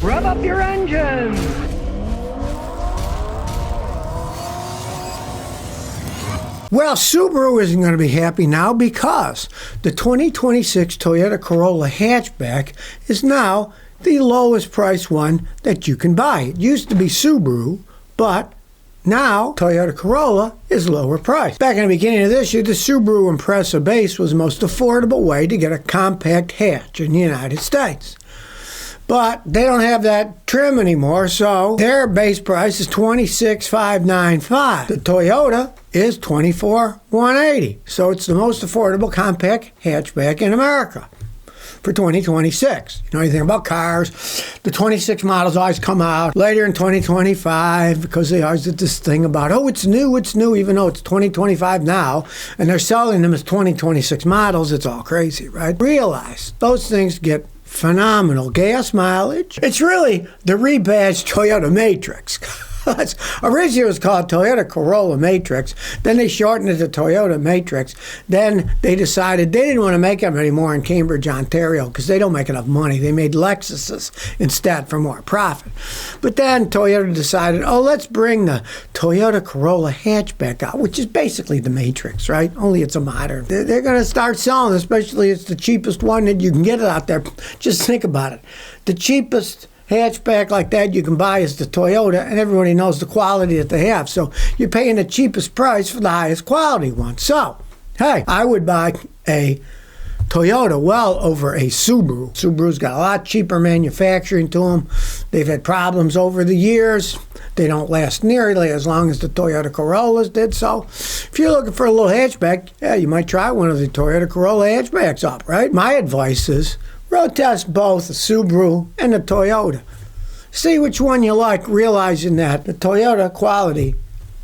Rev up your engines! Well, Subaru isn't going to be happy now because the 2026 Toyota Corolla hatchback is now the lowest price one that you can buy. It used to be Subaru, but now Toyota Corolla is lower priced. Back in the beginning of this year, the Subaru Impreza base was the most affordable way to get a compact hatch in the United States. But they don't have that trim anymore, so their base price is $26,595. The Toyota is $24,180. So it's the most affordable compact hatchback in America for 2026. You know anything about cars? The 26 models always come out later in 2025 because they always did this thing about, oh, it's new, even though it's 2025 now, and they're selling them as 2026 models. It's all crazy, right? Realize those things get phenomenal gas mileage. It's really the rebadged Toyota Matrix. Originally it was called Toyota Corolla Matrix. Then they shortened it to Toyota Matrix. Then they decided they didn't want to make them anymore in Cambridge, Ontario, because they don't make enough money. They made Lexuses instead for more profit. But then Toyota decided, oh, let's bring the Toyota Corolla hatchback out, which is basically the Matrix, right? Only it's a modern. They're going to start selling, especially it's the cheapest one that you can get it out there. Just think about it. The cheapest hatchback like that you can buy is the Toyota, and everybody knows the quality that they have. So you're paying the cheapest price for the highest quality one. So, hey, I would buy a Toyota well over a Subaru. Subaru's got a lot cheaper manufacturing to them. They've had problems over the years. They don't last nearly as long as the Toyota Corollas did. So if you're looking for a little hatchback, yeah, you might try one of the Toyota Corolla hatchbacks up, right? My advice is road test both the Subaru and the Toyota. See which one you like, realizing that the Toyota quality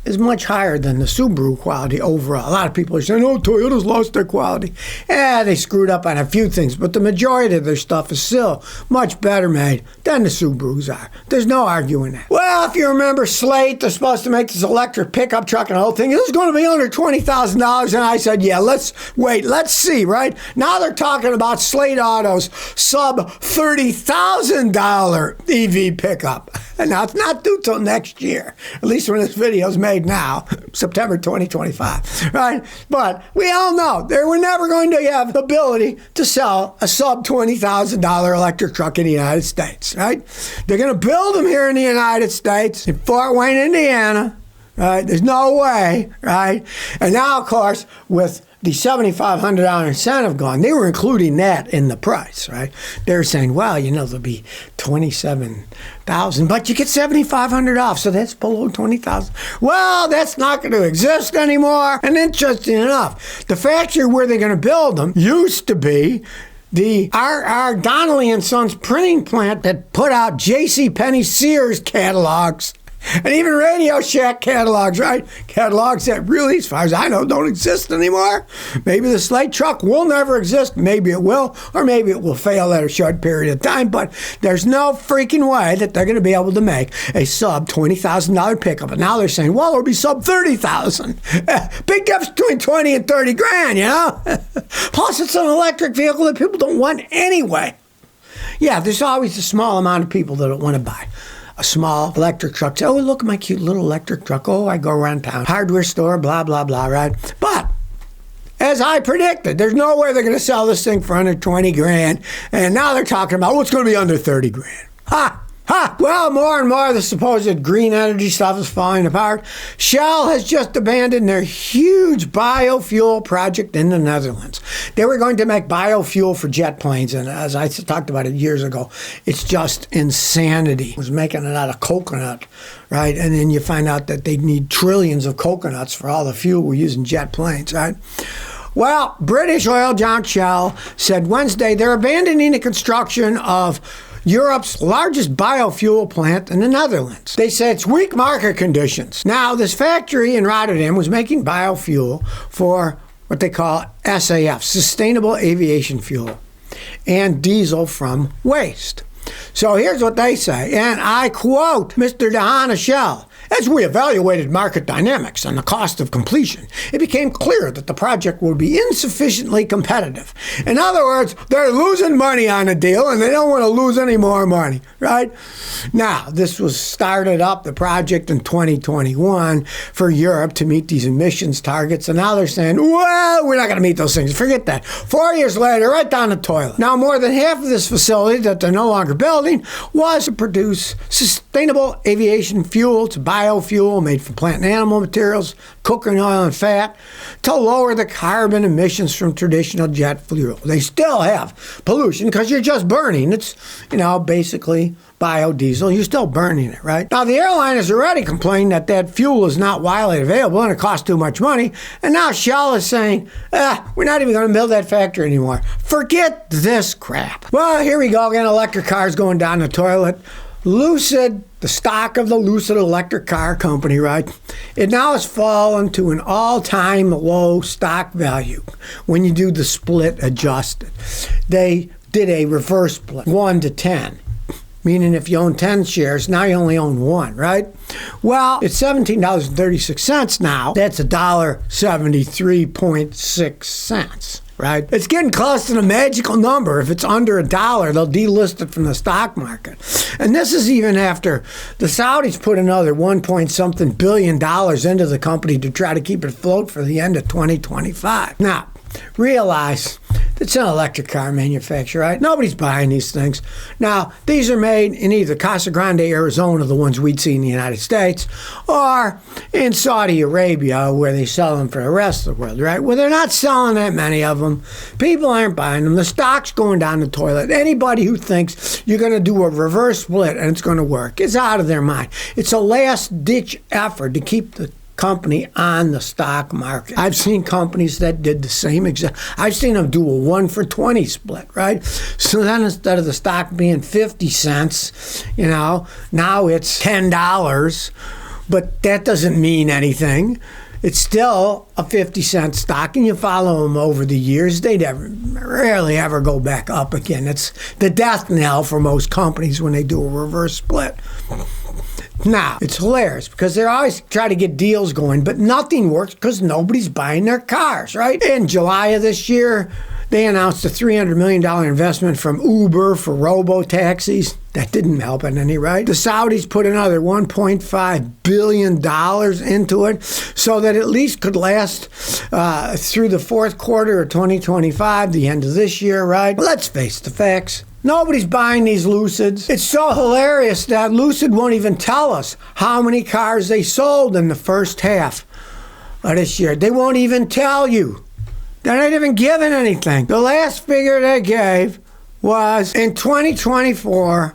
is much higher than the Subaru quality overall. A lot of people are saying, oh, Toyota's lost their quality. They screwed up on a few things, but the majority of their stuff is still much better made than the Subarus are. There's no arguing that. Well, if you remember Slate, they're supposed to make this electric pickup truck and the whole thing. It was going to be under $20,000, and I said, yeah, let's see, right? Now they're talking about Slate Auto's sub $30,000 EV pickup. And now it's not due till next year, at least when this video is made now, September 2025, right? But we all know they were never going to have the ability to sell a sub $20,000 electric truck in the United States, right? They're going to build them here in the United States, in Fort Wayne, Indiana, right? There's no way, right? And now, of course, with the $7,500 incentive gone, they were including that in the price, right? They were saying, well, there'll be $27,000, but you get $7,500 off, so that's below $20,000. Well, that's not going to exist anymore. And interesting enough, the factory where they're going to build them used to be the R.R. Donnelly and Sons printing plant that put out JCPenney Sears catalogs. And even Radio Shack catalogs, right? Catalogs that really, as far as I know, don't exist anymore. Maybe the Slate truck will never exist. Maybe it will, or maybe it will fail at a short period of time. But there's no freaking way that they're going to be able to make a sub $20,000 pickup. And now they're saying, well, it'll be sub $30,000. Big difference between 20 and 30 grand, Plus, it's an electric vehicle that people don't want anyway. Yeah, there's always a small amount of people that don't want to buy a small electric truck. Say, oh, look at my cute little electric truck. Oh, I go around town. Hardware store, blah, blah, blah, right? But as I predicted, there's no way they're going to sell this thing for under 20 grand. And now they're talking about, it's going to be under 30 grand. Ha! Ha! Well, more and more of the supposed green energy stuff is falling apart. Shell has just abandoned their huge biofuel project in the Netherlands. They were going to make biofuel for jet planes, and as I talked about it years ago, it's just insanity. It was making it out of coconut, right? And then you find out that they need trillions of coconuts for all the fuel we're using jet planes, right? Well, British oil giant Shell said Wednesday they're abandoning the construction of Europe's largest biofuel plant in the Netherlands. They said it's weak market conditions. Now, this factory in Rotterdam was making biofuel for what they call SAF, Sustainable Aviation Fuel, and diesel from waste. So here's what they say, and I quote Mr. DeHaan of Shell. As we evaluated market dynamics and the cost of completion, it became clear that the project would be insufficiently competitive. In other words, they're losing money on a deal and they don't want to lose any more money, right? Now, this was started up, the project, in 2021 for Europe to meet these emissions targets, and now they're saying, well, we're not going to meet those things. Forget that. 4 years later, right down the toilet. Now, more than half of this facility that they're no longer building was to produce sustainable aviation fuel. It's biofuel made from plant and animal materials, cooking oil and fat, to lower the carbon emissions from traditional jet fuel. They still have pollution because you're just burning. It's, basically biodiesel. You're still burning it, right? Now, the airline has already complained that fuel is not widely available and it costs too much money. And now Shell is saying, we're not even going to build that factory anymore. Forget this crap. Well, here we go again. Electric cars going down the toilet. Lucid, the stock of the Lucid electric car company, right? It now has fallen to an all-time low stock value when you do the split adjusted. They did a reverse split, 1 to 10. Meaning if you own 10 shares, now you only own 1, right? Well, it's $17.36 now. That's $1.73.6, right? It's getting close to the magical number. If it's under $1, they'll delist it from the stock market. And this is even after the Saudis put another $1-point-something billion into the company to try to keep it afloat for the end of 2025. Now, realize it's an electric car manufacturer, right? Nobody's buying these things. Now, these are made in either Casa Grande, Arizona, the ones we'd see in the United States, or in Saudi Arabia, where they sell them for the rest of the world, right? Well, they're not selling that many of them. People aren't buying them. The stock's going down the toilet. Anybody who thinks you're going to do a reverse split and it's going to work is out of their mind. It's a last-ditch effort to keep the company on the stock market. I've seen companies that did the same exact. I've seen them do a 1-for-20 split, right? So then instead of the stock being 50 cents, now it's $10, but that doesn't mean anything. It's still a 50-cent stock, and you follow them over the years, they rarely ever go back up again. It's the death knell for most companies when they do a reverse split. Now, it's hilarious because they always try to get deals going, but nothing works because nobody's buying their cars, right? In July of this year, they announced a $300 million investment from Uber for robo-taxis. That didn't help in any, right? The Saudis put another $1.5 billion into it so that at least could last through the fourth quarter of 2025, the end of this year, right? Let's face the facts. Nobody's buying these Lucids. It's so hilarious that Lucid won't even tell us how many cars they sold in the first half of this year. They won't even tell you. They're not even giving anything. The last figure they gave was in 2024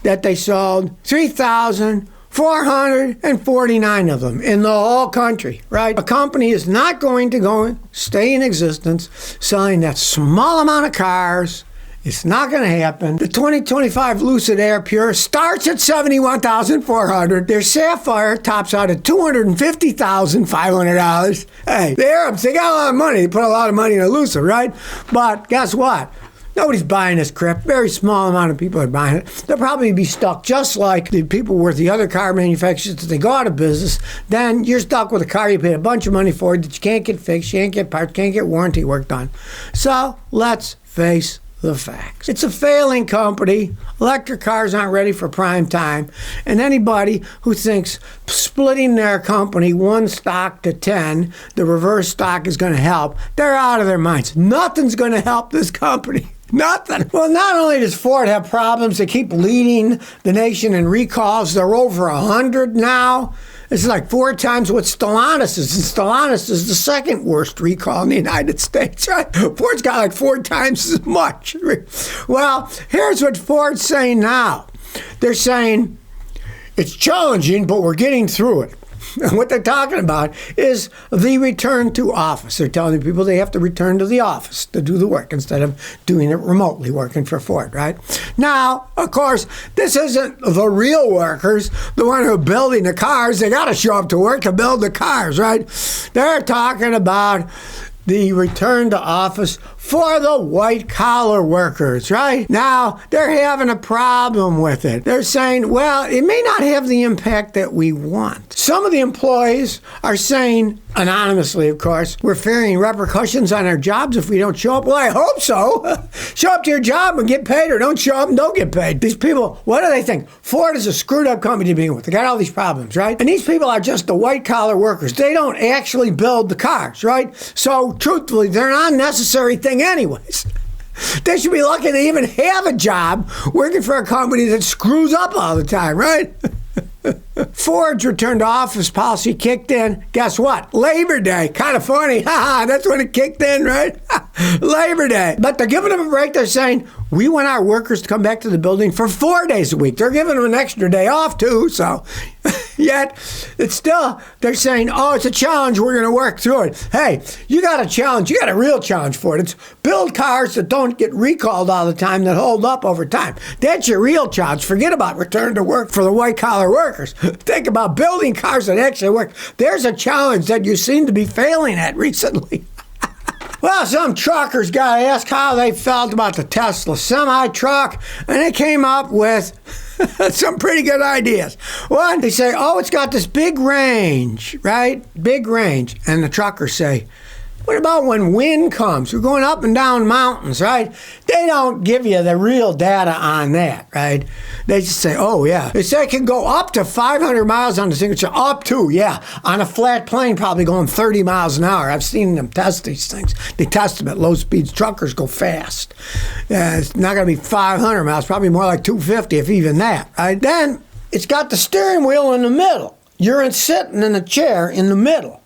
that they sold 3,449 of them in the whole country, right? A company is not going to stay in existence selling that small amount of cars. It's not going to happen. The 2025 Lucid Air Pure starts at $71,400. Their Sapphire tops out at $250,500. Hey, the Arabs, they got a lot of money. They put a lot of money in a Lucid, right? But guess what? Nobody's buying this crap. Very small amount of people are buying it. They'll probably be stuck just like the people with the other car manufacturers. If they go out of business, then you're stuck with a car you paid a bunch of money for that you can't get fixed, you can't get parts, can't get warranty work done. So let's face the facts. It's a failing company. Electric cars aren't ready for prime time. And anybody who thinks splitting their company 1 stock to 10, the reverse stock is going to help, they're out of their minds. Nothing's going to help this company. Nothing. Well, not only does Ford have problems, they keep leading the nation in recalls. They're over 100 now. It's like 4 times what Stellantis is. And Stellantis is the second worst recall in the United States, right? Ford's got like 4 times as much. Well, here's what Ford's saying now. They're saying it's challenging, but we're getting through it. And what they're talking about is the return to office. They're telling people they have to return to the office to do the work instead of doing it remotely, working for Ford, right? Now, of course, this isn't the real workers, the one who are building the cars. They got to show up to work to build the cars, right? They're talking about the return to office for the white-collar workers, right? Now, they're having a problem with it. They're saying, well, it may not have the impact that we want. Some of the employees are saying, anonymously, of course, we're fearing repercussions on our jobs if we don't show up. Well, I hope so. Show up to your job and get paid, or don't show up and don't get paid. These people, what do they think? Ford is a screwed-up company to begin with. They got all these problems, right? And these people are just the white-collar workers. They don't actually build the cars, right? So, truthfully, they're an unnecessary thing anyways. They should be lucky to even have a job working for a company that screws up all the time, right? Ford's return to office policy kicked in, guess what? Labor Day. Kind of funny. That's when it kicked in, right? Labor Day. But they're giving them a break. They're saying, we want our workers to come back to the building for 4 days a week. They're giving them an extra day off, too. So, yet, it's still, they're saying, oh, it's a challenge. We're going to work through it. Hey, you got a challenge. You got a real challenge for it. It's build cars that don't get recalled all the time, that hold up over time. That's your real challenge. Forget about return to work for the white-collar workers. Think about building cars that actually work. There's a challenge that you seem to be failing at recently. Well, some truckers got asked how they felt about the Tesla semi-truck, and they came up with some pretty good ideas. One, they say, oh, it's got this big range, right? Big range. And the truckers say, what about when wind comes? We're going up and down mountains, right? They don't give you the real data on that, right? They just say, oh, yeah. They say it can go up to 500 miles on the signature. Up to, yeah. On a flat plane, probably going 30 miles an hour. I've seen them test these things. They test them at low speeds. Truckers go fast. It's not going to be 500 miles, probably more like 250, if even that, right? Then it's got the steering wheel in the middle. You're sitting in a chair in the middle.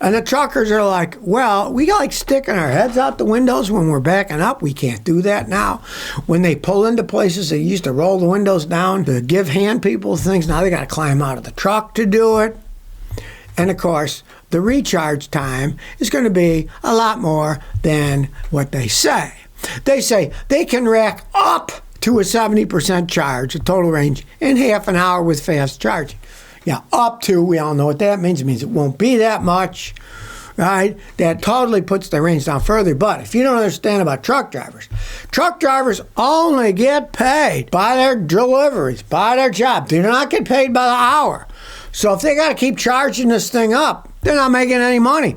And the truckers are like, well, we like sticking our heads out the windows when we're backing up. We can't do that now. When they pull into places, they used to roll the windows down to give hand people things. Now they got to climb out of the truck to do it. And, of course, the recharge time is going to be a lot more than what they say. They say they can rack up to a 70% charge, a total range, in half an hour with fast charging. Yeah, up to, we all know what that means. It means it won't be that much, right? That totally puts the range down further. But if you don't understand about truck drivers only get paid by their deliveries, by their job. They do not get paid by the hour. So if they got to keep charging this thing up, they're not making any money.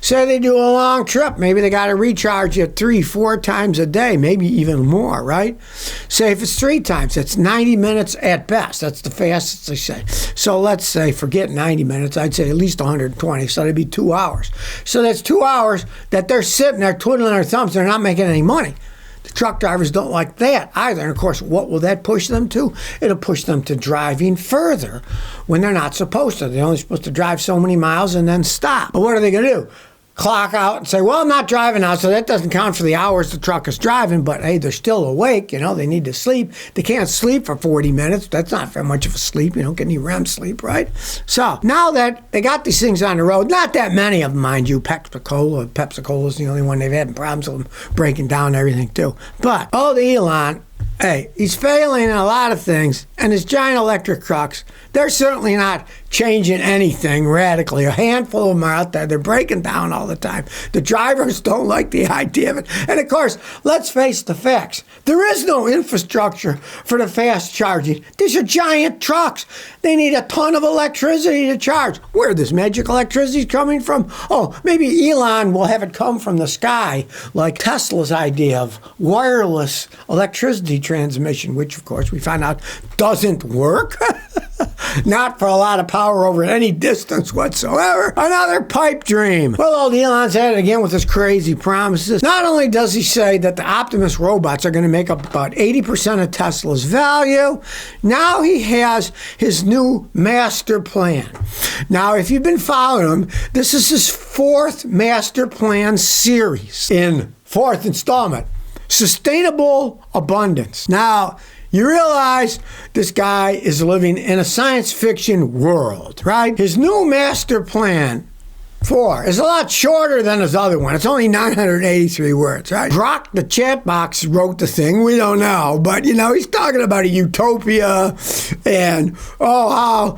Say they do a long trip. Maybe they got to recharge you 3-4 times a day, maybe even more, right? Say if it's 3 times, that's 90 minutes at best. That's the fastest they say. So let's say, forget 90 minutes, I'd say at least 120, so that'd be 2 hours. So that's 2 hours that they're sitting there twiddling their thumbs. They're not making any money. The truck drivers don't like that either. And, of course, what will that push them to? It'll push them to driving further when they're not supposed to. They're only supposed to drive so many miles and then stop. But what are they going to do? Clock out and say, well, I'm not driving now, so that doesn't count for the hours the truck is driving, but hey, they're still awake, they need to sleep. They can't sleep for 40 minutes. That's not very much of a sleep. You don't get any REM sleep, right? So now that they got these things on the road, not that many of them, mind you, Pepsi-Cola is the only one they've had problems with them breaking down and everything too. But, Elon, hey, he's failing in a lot of things, and his giant electric trucks, they're certainly not changing anything radically. A handful of them are out there. They're breaking down all the time. The drivers don't like the idea of it. And, of course, let's face the facts. There is no infrastructure for the fast charging. These are giant trucks. They need a ton of electricity to charge. Where this magic electricity is coming from? Oh, maybe Elon will have it come from the sky, like Tesla's idea of wireless electricity transmission, which, of course, we found out doesn't work. Not for a lot of power over any distance whatsoever. Another pipe dream. Well, old Elon's at it again with his crazy promises. Not only does he say that the Optimus robots are going to make up about 80% of Tesla's value, now he has his new master plan. Now, if you've been following him, this is his 4th master plan series in 4th installment. Sustainable abundance. Now, you realize this guy is living in a science fiction world, right? His new master plan 4. It's a lot shorter than his other one. It's only 983 words, right? Brock the chat box wrote the thing. We don't know. But, he's talking about a utopia and, how,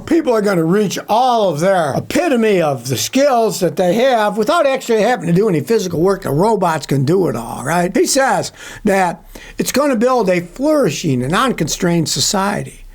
people are going to reach all of their epitome of the skills that they have without actually having to do any physical work. The robots can do it all, right? He says that it's going to build a flourishing and unconstrained society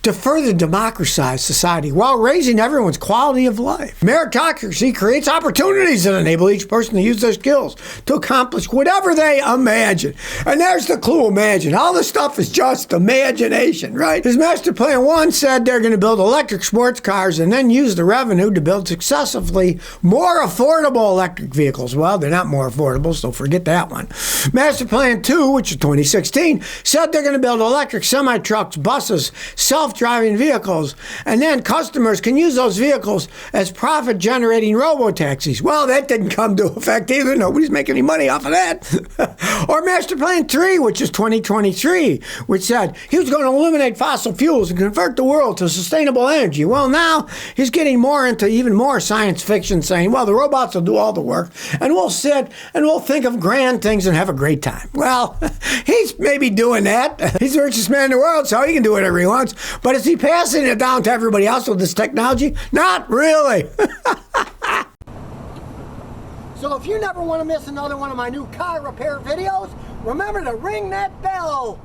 to further democratize society while raising everyone's quality of life. Meritocracy creates opportunities that enable each person to use their skills to accomplish whatever they imagine. And there's the clue, imagine. All this stuff is just imagination, right? His master plan 1 said they're going to build electric sports cars and then use the revenue to build successively more affordable electric vehicles. Well, they're not more affordable, so forget that one. Master plan 2, which is 2016, said they're going to build electric semi-trucks, buses, self-driving vehicles, and then customers can use those vehicles as profit-generating robo-taxis. Well, that didn't come to effect either. Nobody's making any money off of that. Or Master Plan 3, which is 2023, which said he was going to eliminate fossil fuels and convert the world to sustainable energy. Well, now he's getting more into even more science fiction, saying, well, the robots will do all the work, and we'll sit and we'll think of grand things and have a great time. Well, he's maybe doing that. He's the richest man in the world, so he can do whatever he wants. But is he passing it down to everybody else with this technology? Not really. So if you never want to miss another one of my new car repair videos, remember to ring that bell.